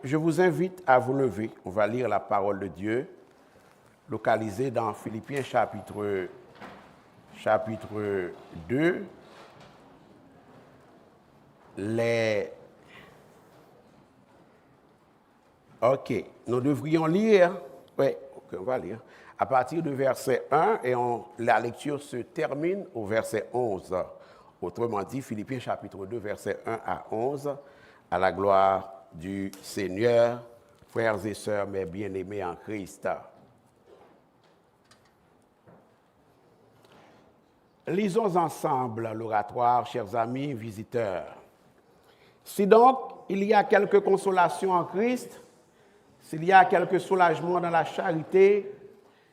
je vous invite à vous lever. On va lire la parole de Dieu, localisée dans Philippiens chapitre 2. OK, nous devrions lire, on va lire, à partir du verset 1 et la lecture se termine au verset 11. Autrement dit, Philippiens chapitre 2, verset 1 à 11, à la gloire du Seigneur, frères et sœurs, mes bien-aimés en Christ. Lisons ensemble l'oratoire, chers amis visiteurs. Si donc il y a quelque consolation en Christ, s'il y a quelque soulagement dans la charité,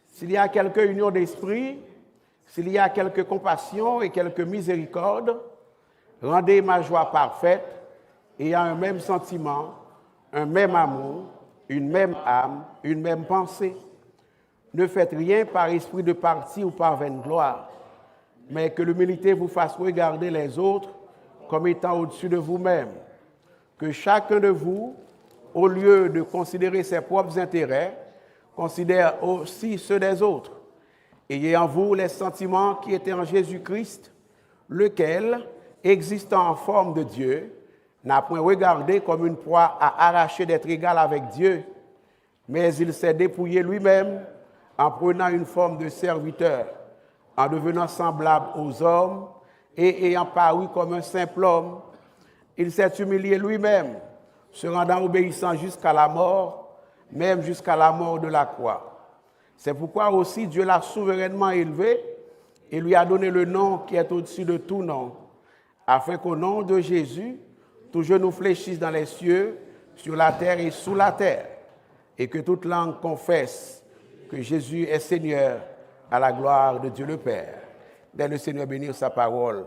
s'il y a quelque union d'esprit, s'il y a quelque compassion et quelque miséricorde, rendez ma joie parfaite, ayant un même sentiment, un même amour, une même âme, une même pensée. Ne faites rien par esprit de parti ou par vaine gloire, mais que l'humilité vous fasse regarder les autres comme étant au-dessus de vous-même. Que chacun de vous, au lieu de considérer ses propres intérêts, considère aussi ceux des autres. Ayez en vous les sentiments qui étaient en Jésus-Christ, lequel, existant en forme de Dieu, n'a point regardé comme une proie à arracher d'être égal avec Dieu, mais il s'est dépouillé lui-même en prenant une forme de serviteur, en devenant semblable aux hommes et ayant paru comme un simple homme. Il s'est humilié lui-même, se rendant obéissant jusqu'à la mort, même jusqu'à la mort de la croix. C'est pourquoi aussi Dieu l'a souverainement élevé et lui a donné le nom qui est au-dessus de tout nom, afin qu'au nom de Jésus, tout genou fléchisse dans les cieux, sur la terre et sous la terre, et que toute langue confesse que Jésus est Seigneur, à la gloire de Dieu le Père. Dès le Seigneur bénir sa parole,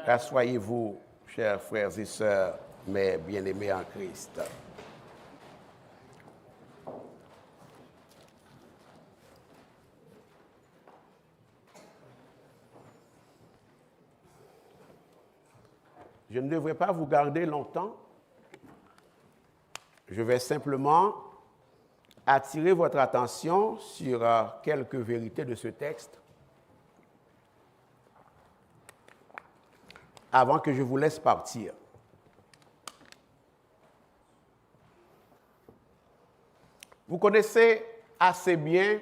rassoyez-vous, chers frères et sœurs, mes bien-aimés en Christ. Je ne devrais pas vous garder longtemps. Je vais simplement attirer votre attention sur quelques vérités de ce texte avant que je vous laisse partir. Vous connaissez assez bien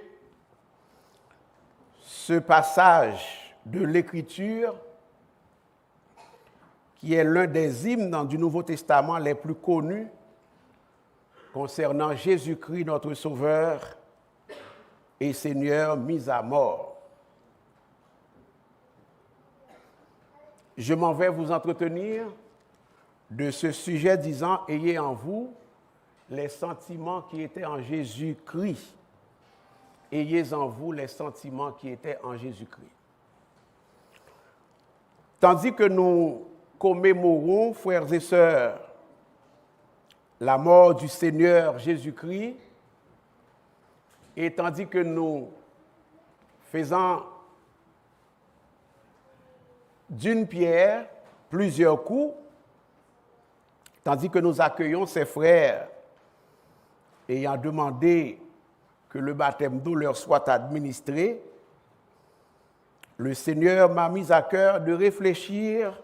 ce passage de l'Écriture qui est l'un des hymnes du Nouveau Testament les plus connus concernant Jésus-Christ, notre Sauveur et Seigneur mis à mort. Je m'en vais vous entretenir de ce sujet disant « Ayez en vous les sentiments qui étaient en Jésus-Christ. Ayez en vous les sentiments qui étaient en Jésus-Christ. » Tandis que nous commémorons, frères et sœurs, la mort du Seigneur Jésus-Christ, et tandis que nous faisons d'une pierre plusieurs coups, tandis que nous accueillons ces frères ayant demandé que le baptême d'eau leur soit administré, le Seigneur m'a mis à cœur de réfléchir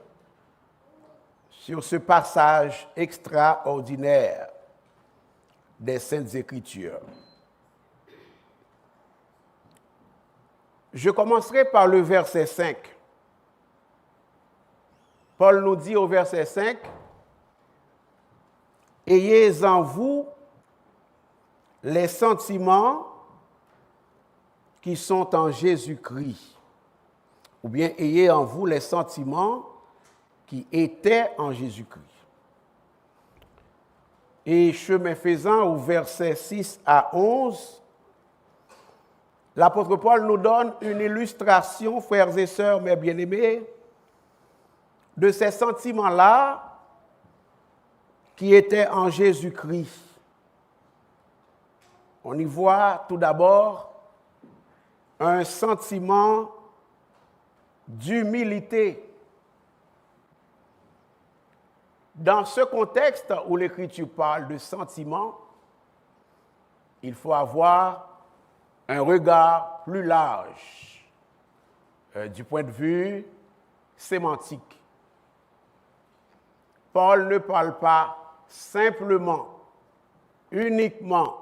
sur ce passage extraordinaire des Saintes Écritures. Je commencerai par le verset 5. Paul nous dit au verset 5, « Ayez en vous les sentiments qui sont en Jésus-Christ. » Ou bien « Ayez en vous les sentiments qui étaient en Jésus-Christ. » Et chemin faisant, au verset 6 à 11, l'apôtre Paul nous donne une illustration, frères et sœurs, mes bien-aimés, de ces sentiments-là qui étaient en Jésus-Christ. On y voit tout d'abord un sentiment d'humilité, Dans ce contexte où l'Écriture parle de sentiments, il faut avoir un regard plus large du point de vue sémantique. Paul ne parle pas simplement, uniquement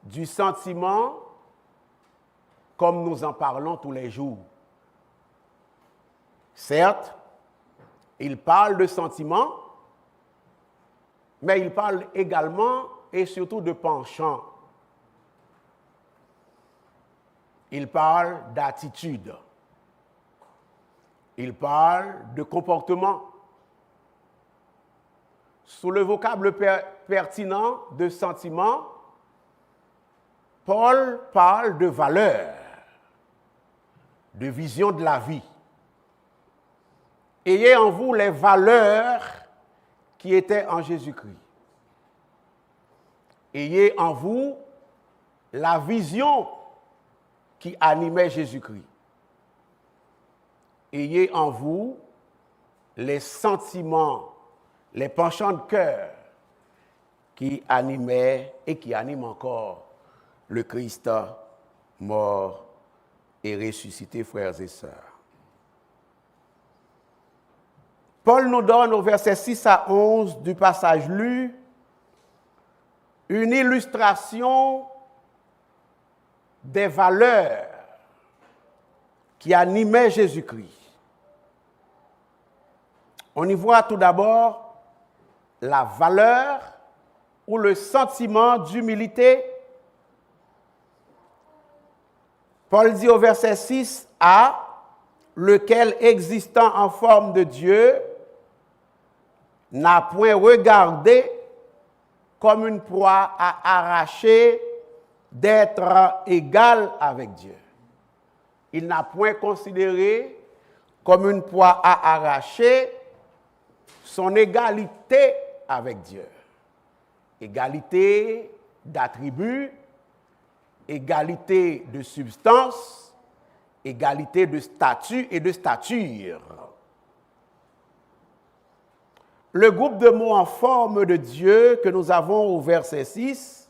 du sentiment comme nous en parlons tous les jours. Certes, il parle de sentiments, mais il parle également et surtout de penchant. Il parle d'attitude. Il parle de comportement. Sous le vocable pertinent de sentiment, Paul parle de valeur, de vision de la vie. Ayez en vous les valeurs qui étaient en Jésus-Christ. Ayez en vous la vision qui animait Jésus-Christ. Ayez en vous les sentiments, les penchants de cœur qui animaient et qui animent encore le Christ mort et ressuscité, frères et sœurs. Paul nous donne au verset 6 à 11 du passage lu une illustration des valeurs qui animaient Jésus-Christ. On y voit tout d'abord la valeur ou le sentiment d'humilité. Paul dit au verset 6a, lequel existant en forme de Dieu, n'a point regardé comme une proie à arracher d'être égal avec Dieu. Il n'a point considéré comme une proie à arracher son égalité avec Dieu. Égalité d'attributs, égalité de substance, égalité de statut et de stature. Le groupe de mots en forme de Dieu que nous avons au verset 6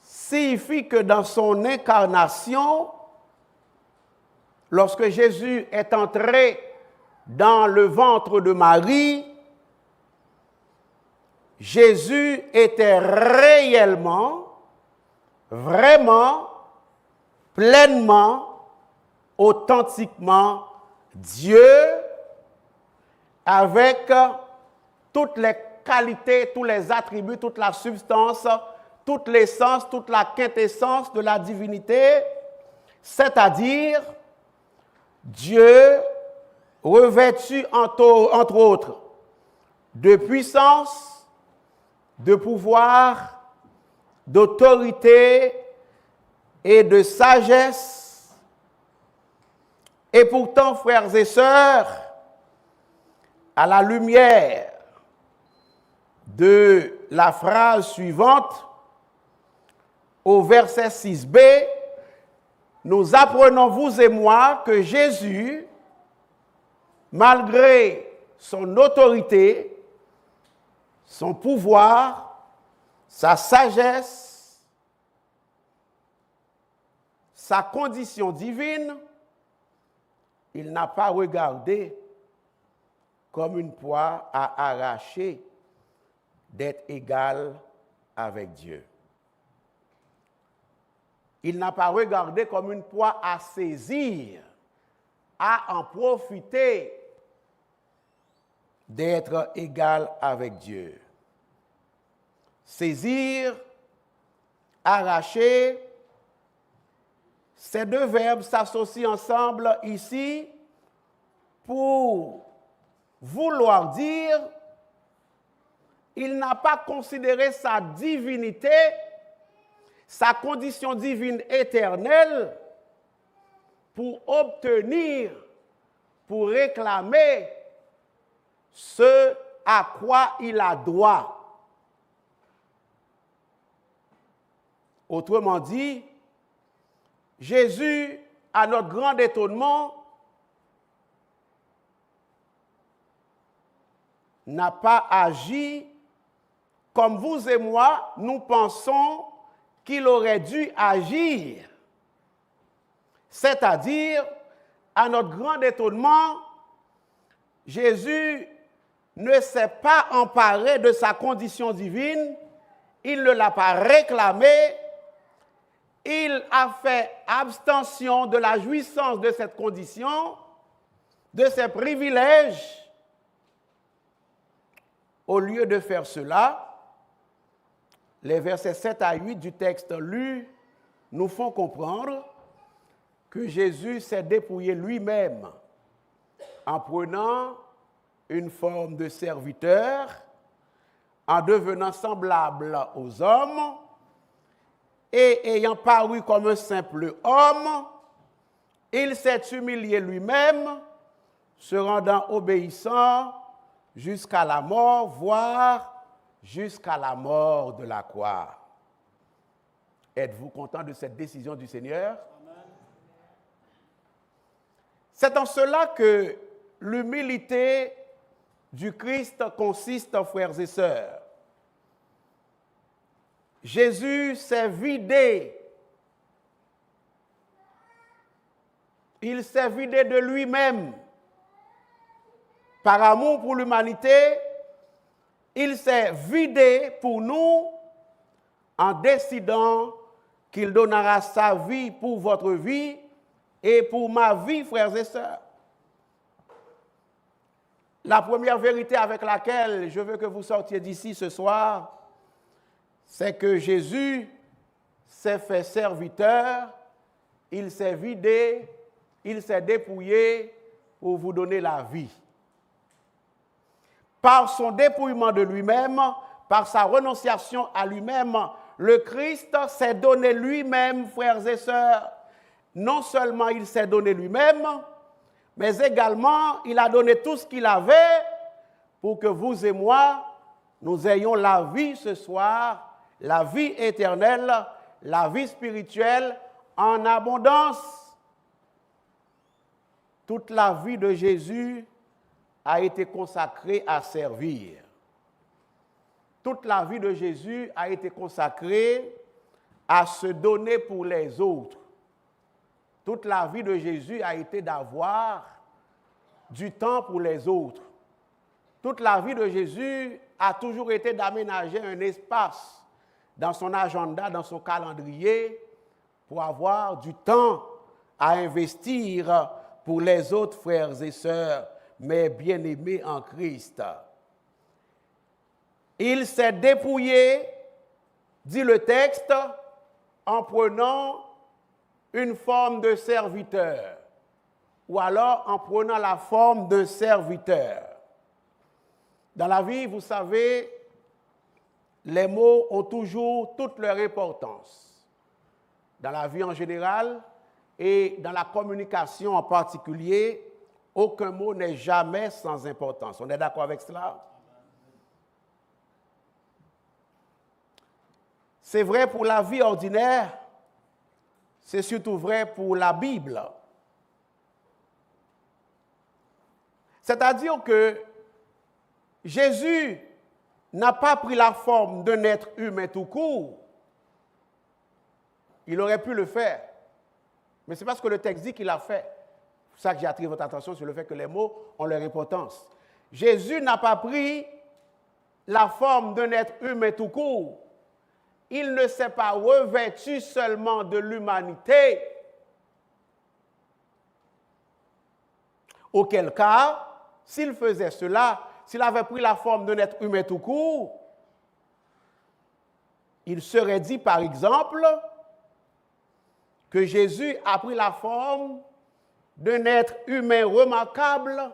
signifie que dans son incarnation, lorsque Jésus est entré dans le ventre de Marie, Jésus était réellement, vraiment, pleinement, authentiquement Dieu, avec toutes les qualités, tous les attributs, toute la substance, toute l'essence, toute la quintessence de la divinité, c'est-à-dire Dieu revêtu entre autres de puissance, de pouvoir, d'autorité et de sagesse. Et pourtant, frères et sœurs, à la lumière de la phrase suivante, au verset 6b, nous apprenons, vous et moi, que Jésus, malgré son autorité, son pouvoir, sa sagesse, sa condition divine, il n'a pas regardé comme une proie à arracher d'être égal avec Dieu. Il n'a pas regardé comme une proie à saisir, à en profiter d'être égal avec Dieu. Saisir, arracher, ces deux verbes s'associent ensemble ici pour vouloir dire il n'a pas considéré sa divinité, sa condition divine éternelle pour obtenir, pour réclamer ce à quoi il a droit. Autrement dit, Jésus, à notre grand étonnement, n'a pas agi comme vous et moi, nous pensons qu'il aurait dû agir. C'est-à-dire, à notre grand étonnement, Jésus ne s'est pas emparé de sa condition divine, il ne l'a pas réclamé, il a fait abstention de la jouissance de cette condition, de ses privilèges. Au lieu de faire cela, les versets 7 à 8 du texte lu nous font comprendre que Jésus s'est dépouillé lui-même en prenant une forme de serviteur, en devenant semblable aux hommes et ayant paru comme un simple homme, il s'est humilié lui-même, se rendant obéissant jusqu'à la mort, voire jusqu'à la mort de la croix. Êtes-vous content de cette décision du Seigneur? C'est en cela que l'humilité du Christ consiste, frères et sœurs. Jésus s'est vidé. Il s'est vidé de lui-même. Par amour pour l'humanité, il s'est vidé pour nous en décidant qu'il donnera sa vie pour votre vie et pour ma vie, frères et sœurs. La première vérité avec laquelle je veux que vous sortiez d'ici ce soir, c'est que Jésus s'est fait serviteur, il s'est vidé, il s'est dépouillé pour vous donner la vie. Par son dépouillement de lui-même, par sa renonciation à lui-même, le Christ s'est donné lui-même, frères et sœurs. Non seulement il s'est donné lui-même, mais également il a donné tout ce qu'il avait pour que vous et moi, nous ayons la vie ce soir, la vie éternelle, la vie spirituelle en abondance. Toute la vie de Jésus a été consacrée à servir. Toute la vie de Jésus a été consacrée à se donner pour les autres. Toute la vie de Jésus a été d'avoir du temps pour les autres. Toute la vie de Jésus a toujours été d'aménager un espace dans son agenda, dans son calendrier, pour avoir du temps à investir pour les autres frères et sœurs, mais bien-aimés en Christ. Il s'est dépouillé, dit le texte, en prenant une forme de serviteur, ou alors en prenant la forme d'un serviteur. Dans la vie, vous savez, les mots ont toujours toute leur importance. Dans la vie en général et dans la communication en particulier, aucun mot n'est jamais sans importance. On est d'accord avec cela? C'est vrai pour la vie ordinaire, c'est surtout vrai pour la Bible. C'est-à-dire que Jésus n'a pas pris la forme d'un être humain tout court. Il aurait pu le faire. Mais c'est parce que le texte dit qu'il l'a fait. C'est pour ça que j'ai attiré votre attention sur le fait que les mots ont leur importance. Jésus n'a pas pris la forme d'un être humain tout court. Il ne s'est pas revêtu seulement de l'humanité. Auquel cas, s'il faisait cela, s'il avait pris la forme d'un être humain tout court, il serait dit par exemple que Jésus a pris la forme d'un être humain remarquable.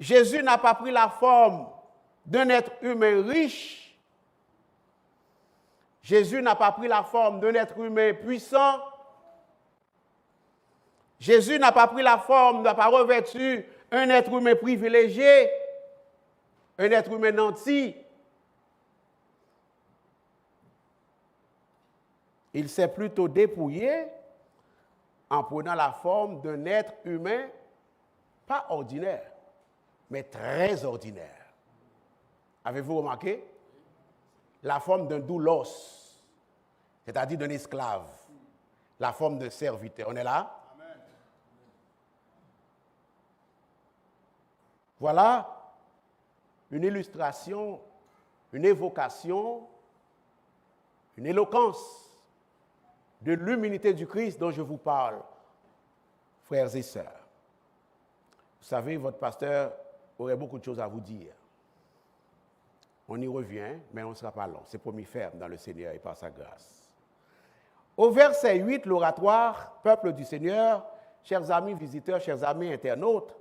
Jésus n'a pas pris la forme d'un être humain riche. Jésus n'a pas pris la forme d'un être humain puissant. Jésus n'a pas pris la forme, n'a pas revêtu un être humain privilégié, un être humain nanti. Il s'est plutôt dépouillé en prenant la forme d'un être humain pas ordinaire, mais très ordinaire. Avez-vous remarqué? La forme d'un doulos, c'est-à-dire d'un esclave, la forme d'un serviteur. On est là? Amen. Voilà une illustration, une évocation, une éloquence de l'humilité du Christ dont je vous parle, frères et sœurs. Vous savez, votre pasteur aurait beaucoup de choses à vous dire. On y revient, mais on ne sera pas long. C'est promis ferme dans le Seigneur et par sa grâce. Au verset 8, l'oratoire, peuple du Seigneur, chers amis visiteurs, chers amis internautes,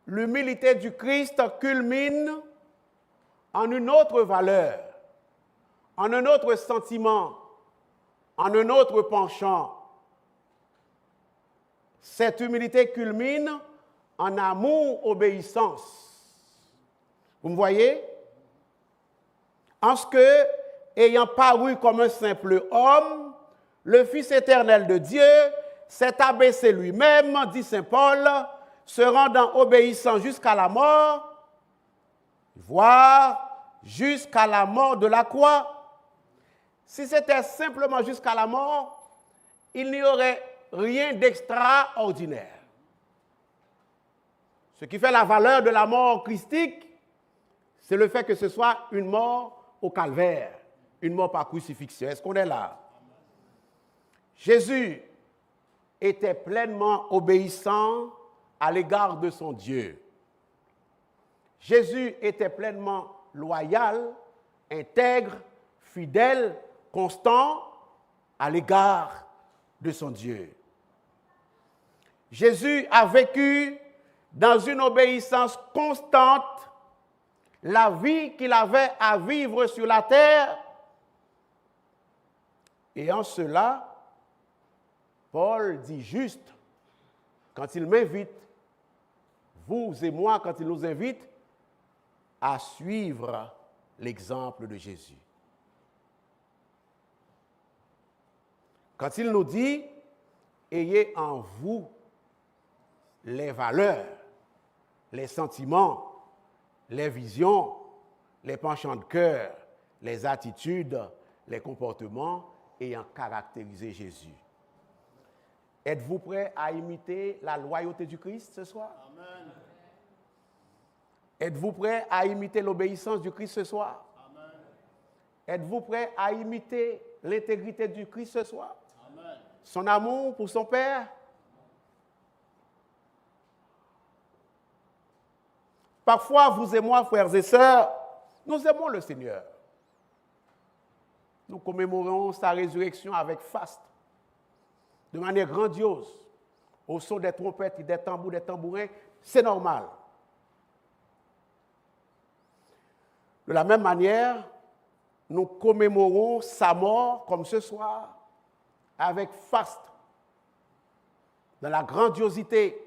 l'humilité du Christ culmine en une autre valeur, en un autre sentiment, en un autre penchant. Cette humilité culmine en amour-obéissance. Vous me voyez? En ce que, ayant paru comme un simple homme, le Fils éternel de Dieu s'est abaissé lui-même, dit saint Paul, se rendant obéissant jusqu'à la mort, voire jusqu'à la mort de la croix. Si c'était simplement jusqu'à la mort, il n'y aurait rien d'extraordinaire. Ce qui fait la valeur de la mort christique, c'est le fait que ce soit une mort au calvaire, une mort par crucifixion. Est-ce qu'on est là? Jésus était pleinement obéissant à l'égard de son Dieu. Jésus était pleinement loyal, intègre, fidèle, constant à l'égard de son Dieu. Jésus a vécu dans une obéissance constante la vie qu'il avait à vivre sur la terre. Et en cela, Paul dit juste, quand il m'invite, vous et moi, quand il nous invite, à suivre l'exemple de Jésus. Quand il nous dit, ayez en vous les valeurs, les sentiments, les visions, les penchants de cœur, les attitudes, les comportements ayant caractérisé Jésus. Êtes-vous prêts à imiter la loyauté du Christ ce soir? Amen. Êtes-vous prêts à imiter l'obéissance du Christ ce soir? Amen. Êtes-vous prêts à imiter l'intégrité du Christ ce soir? Amen. Son amour pour son Père? Parfois, vous et moi, frères et sœurs, nous aimons le Seigneur. Nous commémorons sa résurrection avec faste, de manière grandiose, au son des trompettes, des tambours, des tambourins, c'est normal. De la même manière, nous commémorons sa mort, comme ce soir, avec faste, dans la grandiosité,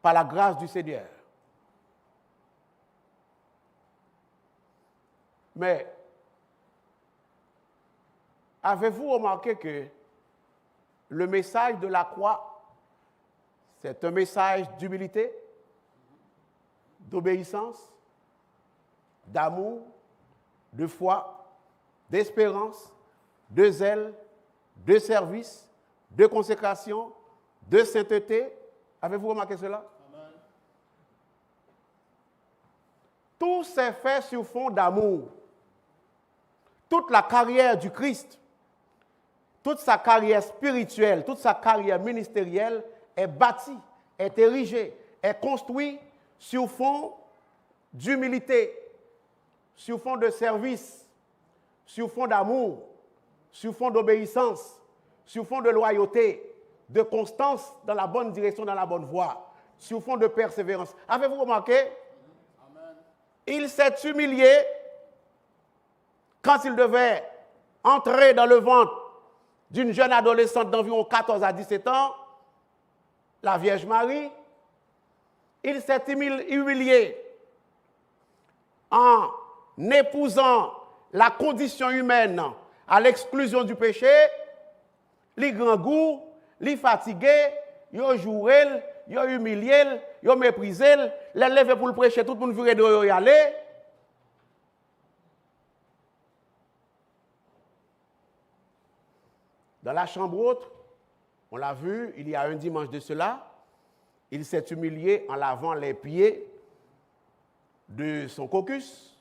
par la grâce du Seigneur. Mais avez-vous remarqué que le message de la croix, c'est un message d'humilité, d'obéissance, d'amour, de foi, d'espérance, de zèle, de service, de consécration, de sainteté. Avez-vous remarqué cela? Amen. Tout s'est fait sur fond d'amour. Toute la carrière du Christ, toute sa carrière spirituelle, toute sa carrière ministérielle est bâtie, est érigée, est construite sur fond d'humilité, sur fond de service, sur fond d'amour, sur fond d'obéissance, sur fond de loyauté, de constance dans la bonne direction, dans la bonne voie, sur fond de persévérance. Avez-vous remarqué? Amen. Il s'est humilié quand il devait entrer dans le ventre d'une jeune adolescente d'environ 14 à 17 ans, la Vierge Marie. Il s'est humilié en épousant la condition humaine à l'exclusion du péché, les grands goûts, les fatigués, les joués, ils ont humilié, ils ont méprisé, les levé pour le prêcher, tout le monde virait de y aller. Dans la chambre haute, on l'a vu, il y a un dimanche de cela, il s'est humilié en lavant les pieds de son caucus.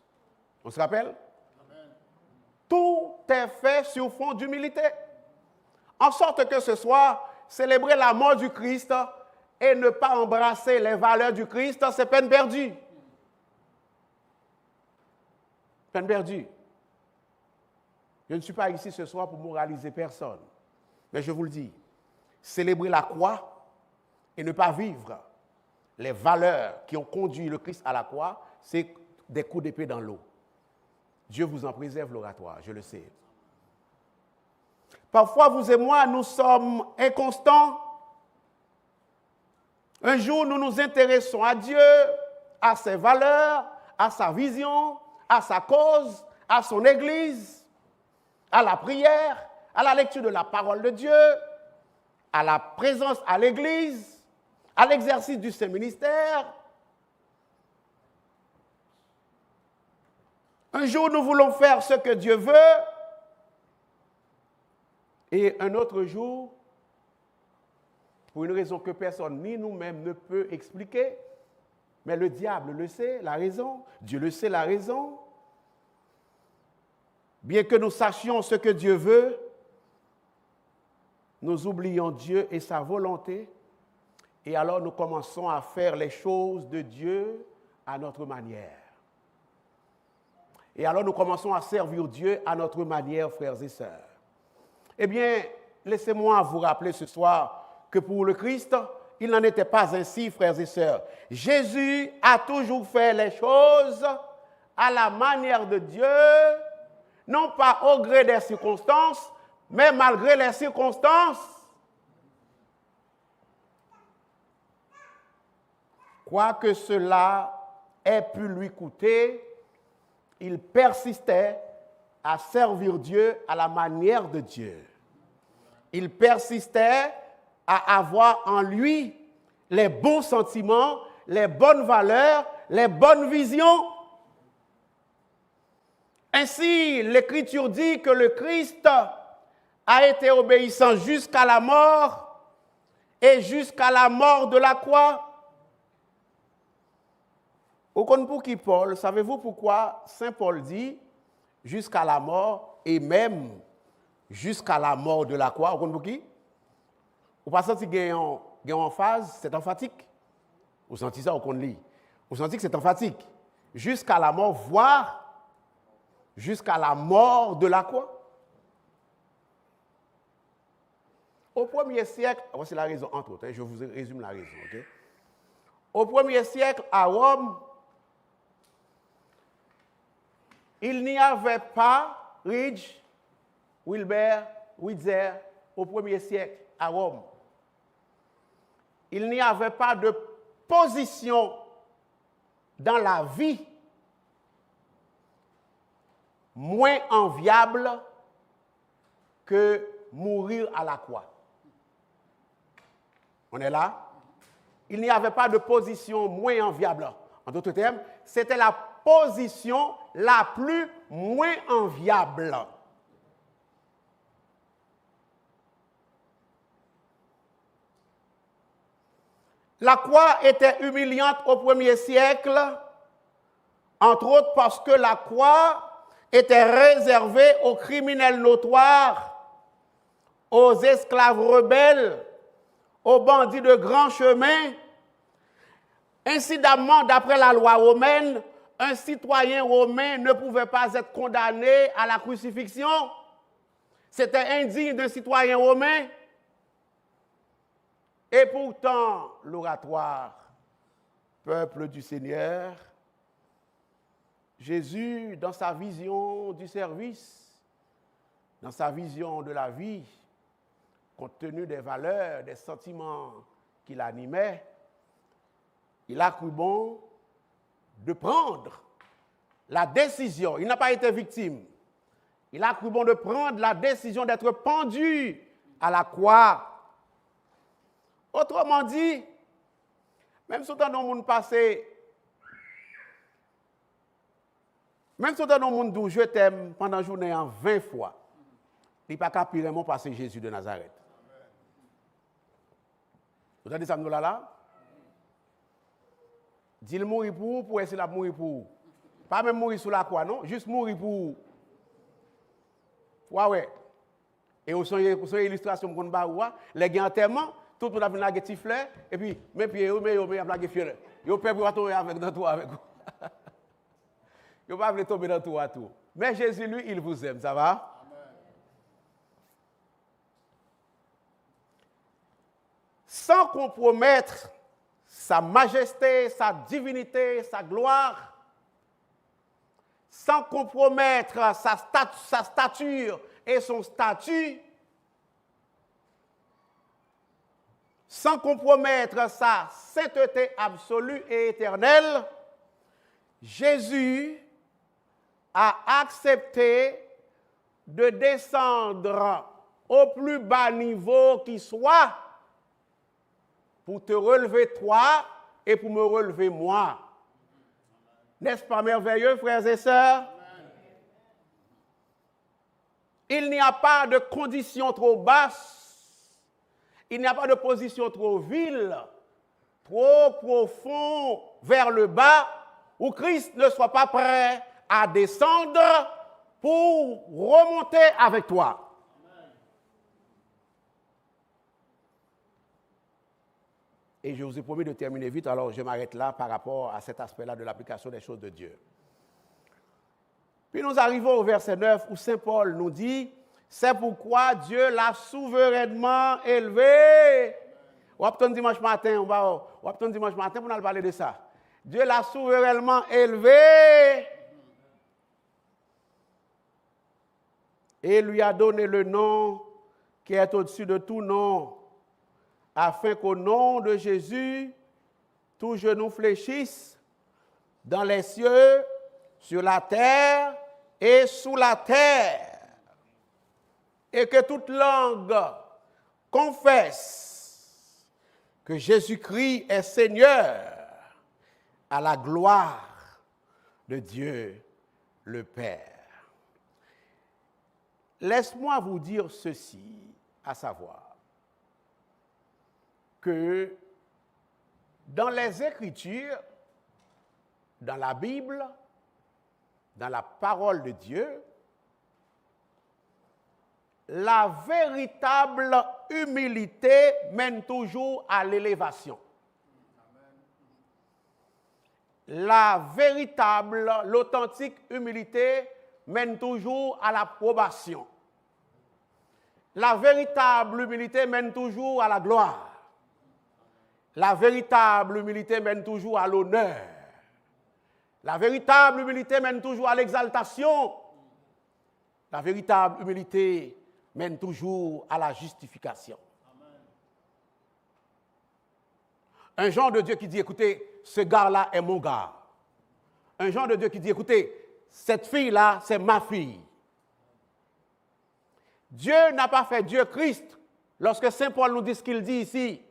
On se rappelle? Amen. Tout est fait sur fond d'humilité. En sorte que ce soir, célébrer la mort du Christ et ne pas embrasser les valeurs du Christ, c'est peine perdue. Peine perdue. Je ne suis pas ici ce soir pour moraliser personne. Mais je vous le dis, célébrer la croix et ne pas vivre les valeurs qui ont conduit le Christ à la croix, c'est des coups d'épée dans l'eau. Dieu vous en préserve l'oratoire, je le sais. Parfois, vous et moi, nous sommes inconstants. Un jour, nous nous intéressons à Dieu, à ses valeurs, à sa vision, à sa cause, à son Église, à la prière, à la lecture de la parole de Dieu, à la présence à l'Église, à l'exercice du Saint-Ministère. Un jour, nous voulons faire ce que Dieu veut, et un autre jour, pour une raison que personne ni nous-mêmes ne peut expliquer, mais le diable le sait, la raison, Dieu le sait, la raison. Bien que nous sachions ce que Dieu veut, nous oublions Dieu et sa volonté, et alors nous commençons à faire les choses de Dieu à notre manière. Et alors nous commençons à servir Dieu à notre manière, frères et sœurs. Eh bien, laissez-moi vous rappeler ce soir que pour le Christ, il n'en était pas ainsi, frères et sœurs. Jésus a toujours fait les choses à la manière de Dieu, non pas au gré des circonstances, mais malgré les circonstances. Quoique cela ait pu lui coûter, il persistait à servir Dieu à la manière de Dieu. Il persistait à avoir en lui les bons sentiments, les bonnes valeurs, les bonnes visions. Ainsi, l'Écriture dit que le Christ a été obéissant jusqu'à la mort et jusqu'à la mort de la croix. Au compte pour qui Paul, savez-vous pourquoi Saint Paul dit jusqu'à la mort et même jusqu'à la mort de la croix? Au compte pour qui? Vous pensez que c'est en phase, c'est emphatique. Vous sentez ça au compte lit. Vous sentez que c'est emphatique. Jusqu'à la mort, voire jusqu'à la mort de la croix. Au 1er siècle, voici la raison entre autres, je vous résume la raison. Okay? Au 1er siècle, à Rome, il n'y avait pas Ridge, Wilber, Witzer au 1er siècle à Rome. Il n'y avait pas de position dans la vie moins enviable que mourir à la croix. On est là? Il n'y avait pas de position moins enviable. En d'autres termes, c'était la position la plus moins enviable. La croix était humiliante au 1er siècle, entre autres parce que la croix était réservée aux criminels notoires, aux esclaves rebelles, aux bandits de grand chemin. Incidemment, d'après la loi romaine, un citoyen romain ne pouvait pas être condamné à la crucifixion. C'était indigne d'un citoyen romain. Et pourtant, l'oratoire, peuple du Seigneur, Jésus, dans sa vision du service, dans sa vision de la vie, compte tenu des valeurs, des sentiments qui l'animaient, il a cru bon de prendre la décision. Il n'a pas été victime. Il a cru bon de prendre la décision d'être pendu à la croix. Autrement dit, Même si on a monde passé, même si on a monde dit je t'aime pendant la journée en 20 fois, il n'est pas capable de passer Jésus de Nazareth. Vous entendez ça, nous là? Dit-il mourir pour essayer de mourir pour. Pas même mourir sous la croix, non? Juste mourir pour. Ouais. Et on sent l'illustration qu'on va les gens enterrement, tout le monde a vu la petite fleur, et puis, mes pieds, mais a blagué fier. Yo peur pour tomber avec dans toi avec vous. Yo pas voulu tomber dans toi à tout. Mais Jésus lui, il vous aime, ça va? Amen. Sans compromettre sa majesté, sa divinité, sa gloire, sans compromettre sa stature et son statut, sans compromettre sa sainteté absolue et éternelle, Jésus a accepté de descendre au plus bas niveau qui soit pour te relever toi et pour me relever moi. N'est-ce pas merveilleux, frères et sœurs? Il n'y a pas de condition trop basse, il n'y a pas de position trop vile, trop profond vers le bas, où Christ ne soit pas prêt à descendre pour remonter avec toi. Et je vous ai promis de terminer vite, alors je m'arrête là par rapport à cet aspect-là de l'application des choses de Dieu. Puis nous arrivons au verset 9 où Saint Paul nous dit « C'est pourquoi Dieu l'a souverainement élevé. » On va attendre dimanche matin, on va attendre dimanche matin pour nous parler de ça. Dieu l'a souverainement élevé et lui a donné le nom qui est au-dessus de tout nom, afin qu'au nom de Jésus, tout genou fléchisse dans les cieux, sur la terre et sous la terre, et que toute langue confesse que Jésus-Christ est Seigneur, à la gloire de Dieu le Père. Laisse-moi vous dire ceci, à savoir que dans les Écritures, dans la Bible, dans la parole de Dieu, la véritable humilité mène toujours à l'élévation. L'authentique humilité mène toujours à l'approbation. La véritable humilité mène toujours à la gloire. La véritable humilité mène toujours à l'honneur. La véritable humilité mène toujours à l'exaltation. La véritable humilité mène toujours à la justification. Amen. Un genre de Dieu qui dit, écoutez, ce gars-là est mon gars. Un genre de Dieu qui dit, écoutez, cette fille-là, c'est ma fille. Dieu n'a pas fait Dieu Christ. Lorsque Saint Paul nous dit ce qu'il dit ici,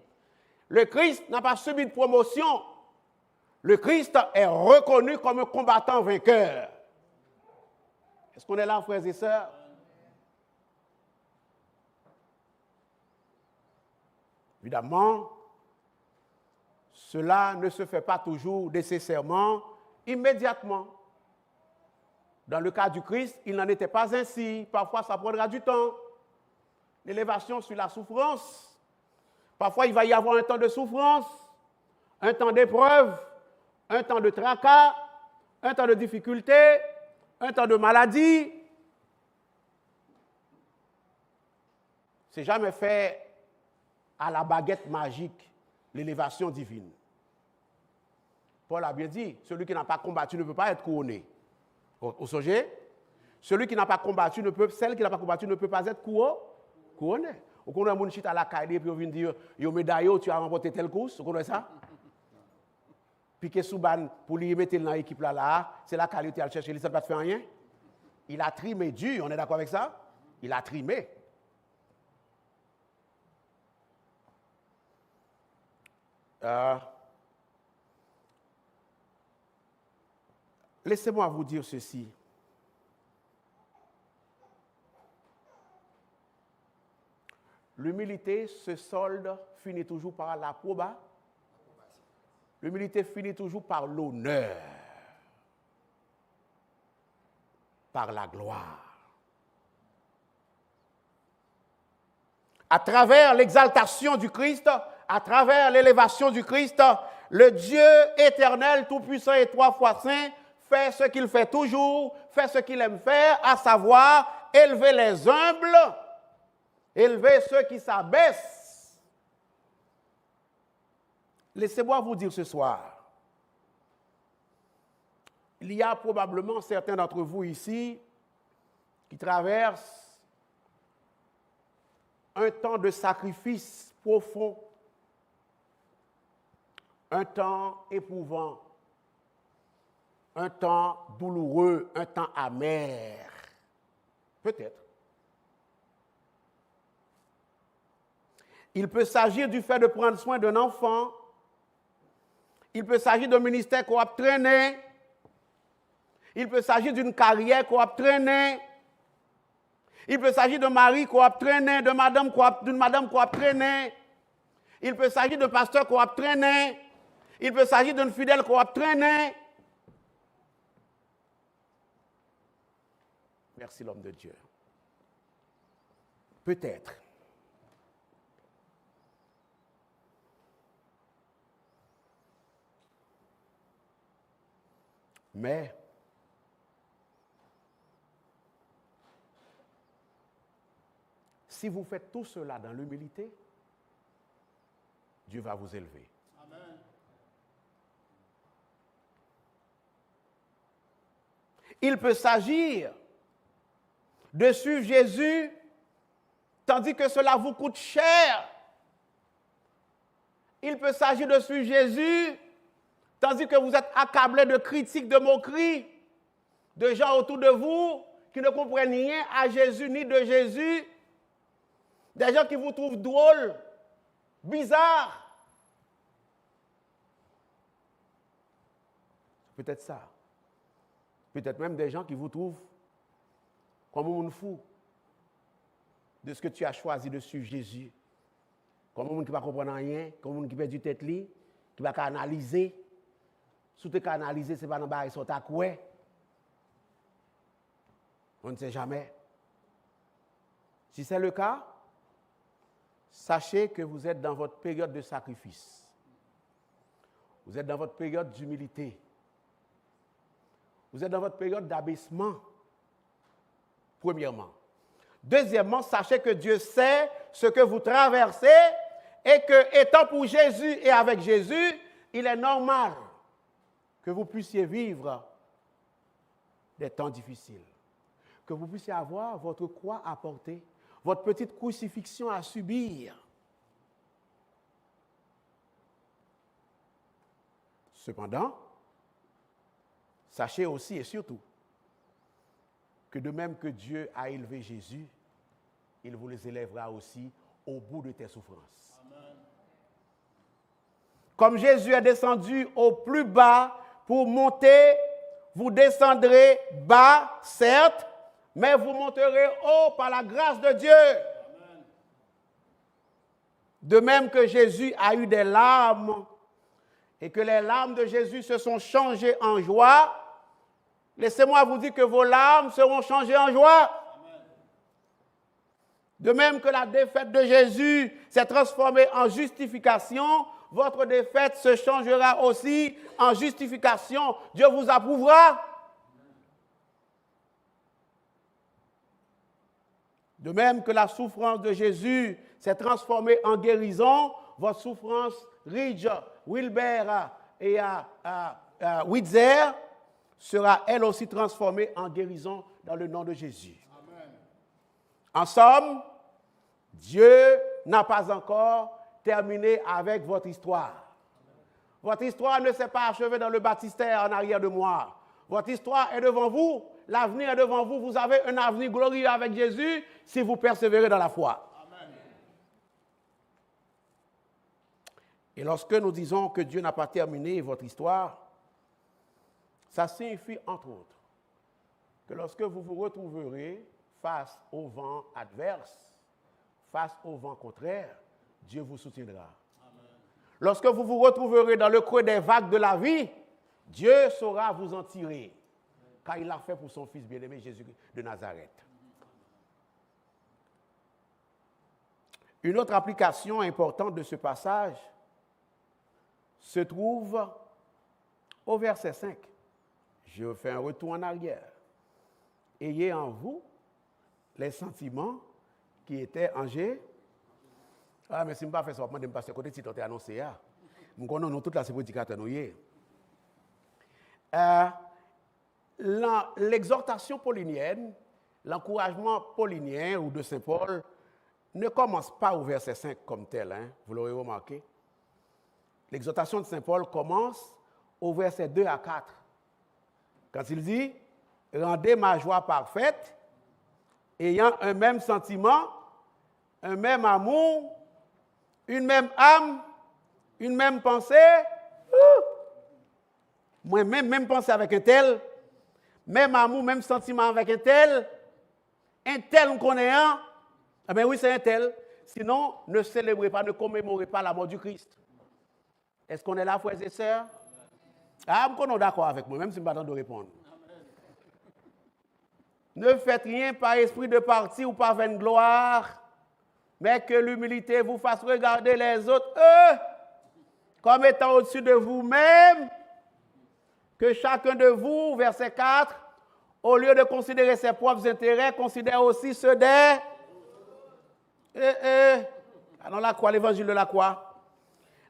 le Christ n'a pas subi de promotion. Le Christ est reconnu comme un combattant vainqueur. Est-ce qu'on est là, frères et sœurs? Évidemment, cela ne se fait pas toujours nécessairement immédiatement. Dans le cas du Christ, il n'en était pas ainsi. Parfois, ça prendra du temps. L'élévation sur la souffrance. Parfois, il va y avoir un temps de souffrance, un temps d'épreuve, un temps de tracas, un temps de difficulté, un temps de maladie. C'est jamais fait à la baguette magique, l'élévation divine. Paul a bien dit, celui qui n'a pas combattu ne peut pas être couronné. Au sujet, celui qui n'a pas combattu celle qui n'a pas combattu ne peut pas être couronné. Vous connaissez un chita à la caille, puis on vient dire, yo médaille, tu as remporté telle course, vous connaissez ça? Puis que Souban, pour lui mettre dans l'équipe là, c'est la qualité à chercher, il ne pas faire rien. Il a trimé dur, on est d'accord avec ça? Il a trimé. Laissez-moi vous dire ceci. L'humilité se solde, finit toujours par l'approbation. L'humilité finit toujours par l'honneur, par la gloire. À travers l'exaltation du Christ, à travers l'élévation du Christ, le Dieu éternel, tout-puissant et trois fois saint, fait ce qu'il fait toujours, fait ce qu'il aime faire, à savoir élever les humbles, élever ceux qui s'abaissent. Laissez-moi vous dire ce soir, il y a probablement certains d'entre vous ici qui traversent un temps de sacrifice profond, un temps éprouvant, un temps douloureux, un temps amer. Peut-être. Il peut s'agir du fait de prendre soin d'un enfant. Il peut s'agir d'un ministère qu'on a traîné. Il peut s'agir d'une carrière qu'on a traîné. Il peut s'agir d'un mari qu'on a traîné, d'une madame qu'on a traîné. Il peut s'agir d'un pasteur qu'on a traîné. Il peut s'agir d'une fidèle qu'on a traîné. Merci l'homme de Dieu. Peut-être. Mais si vous faites tout cela dans l'humilité, Dieu va vous élever. Amen. Il peut s'agir de suivre Jésus tandis que cela vous coûte cher. Il peut s'agir de suivre Jésus tandis que vous êtes accablé de critiques, de moqueries, de gens autour de vous qui ne comprennent rien à Jésus ni de Jésus. Des gens qui vous trouvent drôles, bizarres. Peut-être ça. Peut-être même des gens qui vous trouvent comme un fou de ce que tu as choisi de suivre Jésus. Comme un monde qui ne va comprendre rien, comme un monde qui perd du tête li, qui va analyser. Surtout qu'analyser, ce n'est pas dans le sont à quoi. On ne sait jamais. Si c'est le cas, sachez que vous êtes dans votre période de sacrifice. Vous êtes dans votre période d'humilité. Vous êtes dans votre période d'abaissement, premièrement. Deuxièmement, sachez que Dieu sait ce que vous traversez et que, étant pour Jésus et avec Jésus, il est normal que vous puissiez vivre des temps difficiles, que vous puissiez avoir votre croix à porter, votre petite crucifixion à subir. Cependant, sachez aussi et surtout que de même que Dieu a élevé Jésus, il vous les élèvera aussi au bout de tes souffrances. Amen. Comme Jésus est descendu au plus bas pour monter, vous descendrez bas, certes, mais vous monterez haut par la grâce de Dieu. Amen. De même que Jésus a eu des larmes et que les larmes de Jésus se sont changées en joie, laissez-moi vous dire que vos larmes seront changées en joie. Amen. De même que la défaite de Jésus s'est transformée en justification, votre défaite se changera aussi en justification. Dieu vous approuvera. De même que la souffrance de Jésus s'est transformée en guérison, votre souffrance, Ridge, Wilbert et Witzer, sera elle aussi transformée en guérison dans le nom de Jésus. Amen. En somme, Dieu n'a pas encore terminé avec votre histoire. Amen. Votre histoire ne s'est pas achevée dans le baptistère en arrière de moi. Votre histoire est devant vous. L'avenir est devant vous. Vous avez un avenir glorieux avec Jésus si vous persévérez dans la foi. Amen. Et lorsque nous disons que Dieu n'a pas terminé votre histoire, Ça signifie, entre autres, que lorsque vous vous retrouverez face au vent adverse, face au vent contraire, Dieu vous soutiendra. Amen. Lorsque vous vous retrouverez dans le creux des vagues de la vie, Dieu saura vous en tirer, car il l'a fait pour son Fils bien-aimé Jésus de Nazareth. Une autre application importante de ce passage se trouve au verset 5. Je fais un retour en arrière. Ayez en vous les sentiments qui étaient en Jésus. Ah, mais si je ne fais pas ça, je ne vais pas passer côté si tu as annoncé. Nous connaissons toute la prédicateur. L'exhortation paulinienne, l'encouragement paulinien ou de Saint Paul, ne commence pas au verset 5 comme tel, hein, vous l'aurez remarqué. L'exhortation de Saint Paul commence au verset 2 à 4. Quand il dit « Rendez ma joie parfaite, ayant un même sentiment, un même amour, une même âme, une même pensée. » Moi, même pensée avec un tel, même amour, même sentiment avec un tel on connaît un. Ah ben oui, c'est un tel. Sinon, ne célébrez pas, ne commémorez pas la mort du Christ. Est-ce qu'on est là, frères et sœurs? Ah, vous êtes d'accord avec moi, même si je ne vais pas de répondre. Ne faites rien par esprit de parti ou par vaine gloire, mais que l'humilité vous fasse regarder les autres, eux, comme étant au-dessus de vous-même, que chacun de vous, verset 4, au lieu de considérer ses propres intérêts, considère aussi ceux des... Alors la croix, l'évangile de la croix.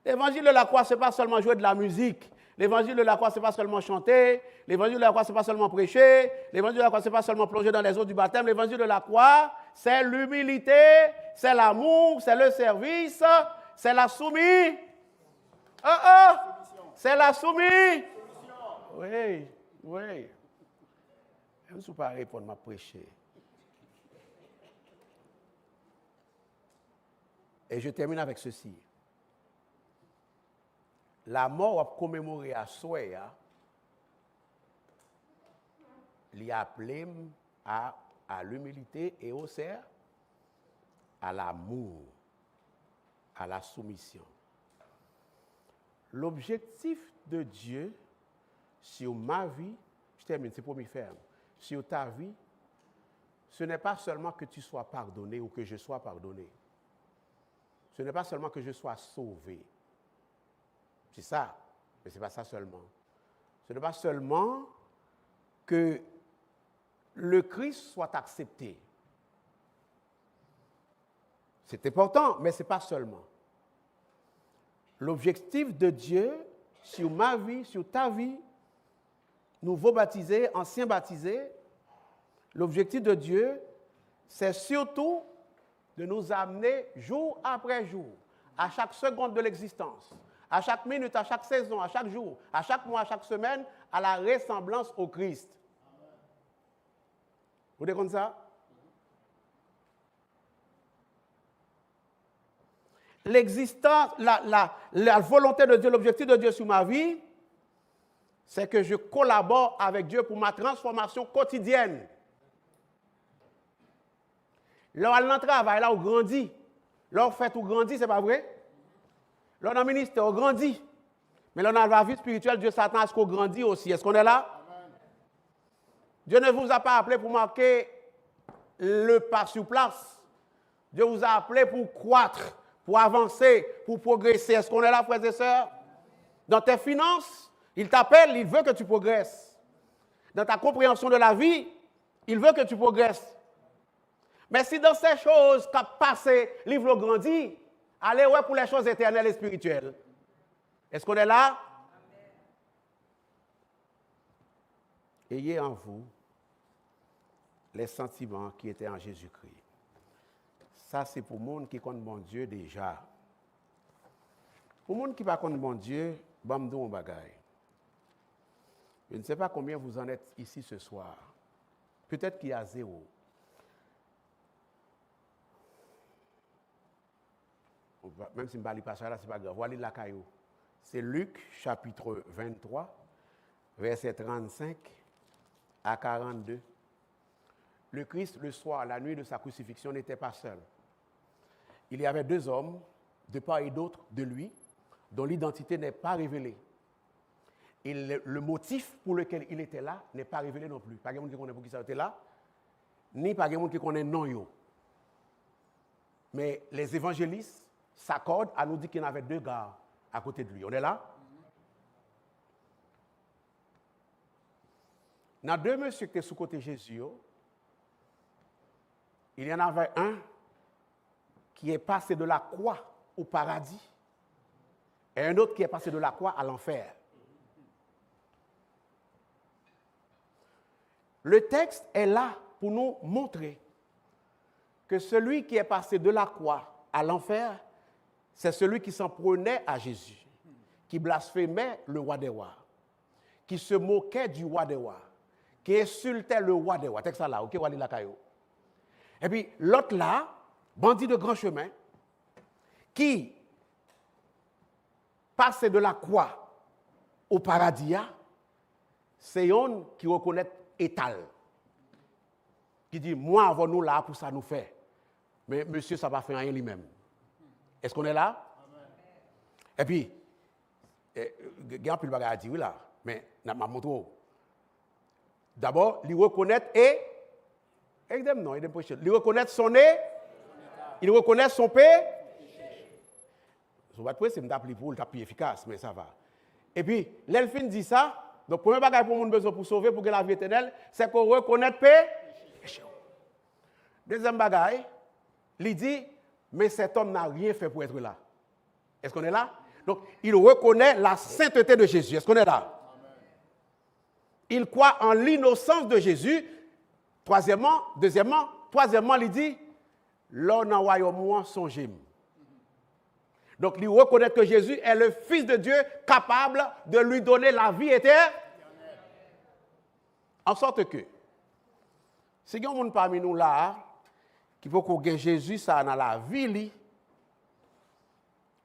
L'évangile de la croix, ce n'est pas seulement jouer de la musique. L'évangile de la croix, ce n'est pas seulement chanter. L'évangile de la croix, ce n'est pas seulement prêcher. L'évangile de la croix, ce n'est pas seulement plonger dans les eaux du baptême. L'évangile de la croix, c'est l'humilité, c'est l'amour, c'est le service, c'est la soumise. C'est la soumise. Oui, oui. Je ne suis pas répondre à prêcher. Et je termine avec ceci. La mort a commémoré à Soya, l'y a appelé à l'humilité et au ser, à l'amour, à la soumission. L'objectif de Dieu sur ma vie, je termine, c'est pour m'y faire, sur ta vie, ce n'est pas seulement que tu sois pardonné ou que je sois pardonné. Ce n'est pas seulement que je sois sauvé. C'est ça, mais ce n'est pas ça seulement. Ce n'est pas seulement que le Christ soit accepté. C'est important, mais ce n'est pas seulement. L'objectif de Dieu sur ma vie, sur ta vie, nouveau baptisé, ancien baptisé, l'objectif de Dieu, c'est surtout de nous amener jour après jour, à chaque seconde de l'existence, à chaque minute, à chaque saison, à chaque jour, à chaque mois, à chaque semaine, à la ressemblance au Christ. Vous comprenez ça? L'existence, la volonté de Dieu, l'objectif de Dieu sur ma vie, c'est que je collabore avec Dieu pour ma transformation quotidienne. Lorsqu'on a travail, là, on grandit. Lorsqu'on fait tout grandit, c'est pas vrai? Lorsqu'on a un ministère, on grandit. Mais lorsqu'on a la vie spirituelle, Dieu s'attend à ce qu'on grandit aussi. Est-ce qu'on est là? Amen. Dieu ne vous a pas appelé pour marquer le pas sur place. Dieu vous a appelé pour croître, pour avancer, pour progresser. Est-ce qu'on est là, frères et sœurs? Dans tes finances, il t'appelle, il veut que tu progresses. Dans ta compréhension de la vie, il veut que tu progresses. Mais si dans ces choses qu'a passé, livre grandit, allez ouais pour les choses éternelles et spirituelles. Est-ce qu'on est là? Amen. Ayez en vous les sentiments qui étaient en Jésus-Christ. Ça, c'est pour le monde qui connaît mon Dieu déjà. Pour le monde qui ne connaît pas mon Dieu, je vais bagaille. Je ne sais pas combien vous en êtes ici ce soir. Peut-être qu'il y a 0. Même si je ne parle pas ça, là, ce n'est pas grave. Voilà la caillou. C'est Luc, chapitre 23, versets 35 à 42. Le Christ, le soir, la nuit de sa crucifixion, n'était pas seul. Il y avait 2 hommes, de part et d'autre de lui, dont l'identité n'est pas révélée. Et le motif pour lequel il était là n'est pas révélé non plus. Pas de monde qui connaît pour qui ça était là, ni pas de monde qui connaît non yo. Mais les évangélistes s'accordent à nous dire qu'il y en avait 2 gars à côté de lui. On est là? Dans 2 messieurs qui étaient sous côté Jésus, il y en avait un qui est passé de la croix au paradis et un autre qui est passé de la croix à l'enfer. Le texte est là pour nous montrer que celui qui est passé de la croix à l'enfer, c'est celui qui s'en prenait à Jésus, qui blasphémait le roi des rois, qui se moquait du roi des rois, qui insultait le roi des rois. Texte là, ok, Wali Lakayo. Et puis l'autre là, bandit de grand chemin, qui passait de la croix au paradis, c'est un qui reconnaît étal. Qui dit, moi, avant nous là, pour ça nous fait. Mais monsieur, ça va faire rien lui-même. Est-ce qu'on est là? Amen. Et puis, il y a un peu de bagage à dire là, mais je vais montrer. D'abord, il reconnaît et. Non, il reconnaît son nez. Il reconnaît son péché. Je vais te dire, c'est un peu plus efficace, mais ça va. Et puis, l'elfin dit ça. Donc, le premier bagage pour nous besoin pour sauver, pour que la vie éternelle, c'est qu'on reconnaît péché. Deuxième bagage, il dit, mais cet homme n'a rien fait pour être là. Est-ce qu'on est là? Donc, il reconnaît la sainteté de Jésus. Est-ce qu'on est là? Il croit en l'innocence de Jésus. Troisièmement, il dit, l'homme en royaume songez. Donc, il reconnaît que Jésus est le Fils de Dieu capable de lui donner la vie éternelle. En sorte que, si il y a un monde parmi nous là, qui peut qu'on ait Jésus ça dans la vie,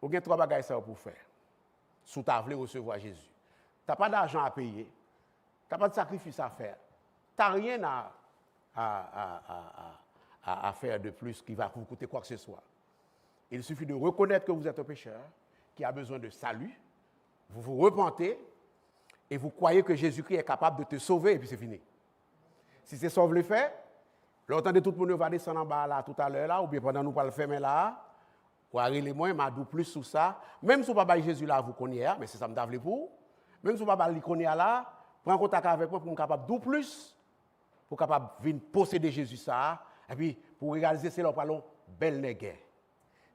vous avez 3 bagages pour faire. Si tu veux recevoir Jésus. Tu n'as pas d'argent à payer. Tu n'as pas de sacrifice à faire. Tu n'as rien à faire de plus qui va vous coûter quoi que ce soit. Il suffit de reconnaître que vous êtes un pécheur qui a besoin de salut. Vous vous repentez et vous croyez que Jésus-Christ est capable de te sauver et puis c'est fini. Si c'est ça que vous le faites, l'entendez tout le monde va descendre en bas là tout à l'heure là, ou bien pendant nous pas le faire là, ou arriver moins, m'adou plus sur ça. Même si vous pas Jésus là, vous connaissez, mais c'est ça me d'avler pour. Même si vous pas le connaître là, prends contact avec moi pour me capable d'ou plus, pour capable venir posséder Jésus ça, et puis pour réaliser c'est là parlons belle nègre.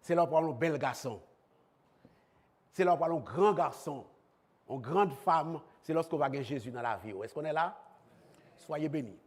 C'est là parlons bel garçon. C'est là parlons grand garçon, une grande femme, c'est lorsqu'on va gagner Jésus dans la vie. Est-ce qu'on est là? Soyez bénis.